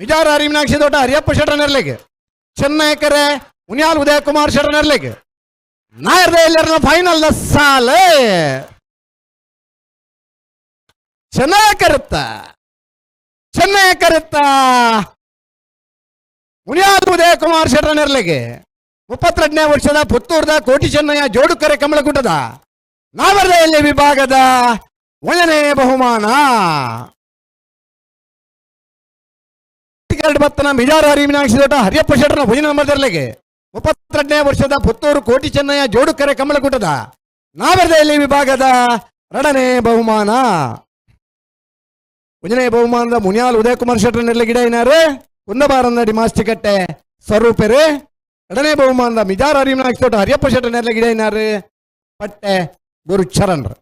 ವಿಜಾರ ಹರಿಮೀನಾಕ್ಷಿ ತೋಟ ಹರಿಯಪ್ಪ ಶೆಟ್ರ ನೆರ್ಲೆಗೆ, ಚೆನ್ನೈಕರೆ ಮುನಿಯಾಲ್ ಉದಯಕುಮಾರ್ ಶೆಟ್ರ ನೆರ್ಲೆಗೆ. ನಾಯರ್ದ ಫೈನಲ್ ಸಾಲ ಚೆನ್ನೈಕರುತ್ತ ಮುನಿಯಾಲ್ ಉದಯಕುಮಾರ್ ಶೆಟ್ರ ನೆರ್ಲೆಗೆ. 32ನೇ ವರ್ಷದ ಪುತ್ತೂರದ ಕೋಟಿ ಚೆನ್ನಯ್ಯ ಜೋಡುಕರೆ ಕಮಲಗುಡ್ಡದ ನಾವರ್ದೆಯಲ್ಲಿ ವಿಭಾಗದ 1ನೇ ಬಹುಮಾನ. ಬತ್ತನ ಮಿಜಾರ ಹರಿಮೀನಾಕ್ಷಿ ತೋಟ ಹರಿಯಪ್ಪ ಶೆಟ್ರನ ಭುಜ ನಂಬರ್ ತೆರಲೆಗೆ 32ನೇ ವರ್ಷದ ಪುತ್ತೂರು ಕೋಟಿ ಚೆನ್ನಯ್ಯ ಜೋಡುಕರೆ ಕಮಲಗುಡ್ಡದ ನಾವರ್ದೆಯಲ್ಲಿ ವಿಭಾಗದ 2ನೇ ಬಹುಮಾನ. 1ನೇ ಬಹುಮಾನದ ಮುನಿಯಾಲ್ ಉದಯಕುಮಾರ್ ಶೆಟ್ರ ನೆರ್ಲೆಗಿಡ ಏನಾರು ಕುಂದಬಾರಂದಡಿ ಮಾಸ್ತಿಕಟ್ಟೆ ಸ್ವರೂಪರು. 2ನೇ ಬಹುಮಾನದ ಮಿಜಾರ ಹರಿಮೀನಾಕ್ಷಿ ತೋಟ ಹರಿಯಪ್ಪ ಶೆಟ್ರ ನೆರ್ಲೆಗಿಡ ಏನಾರು ಪಟ್ಟೆ ಗುರು ಚರಣ್ರು.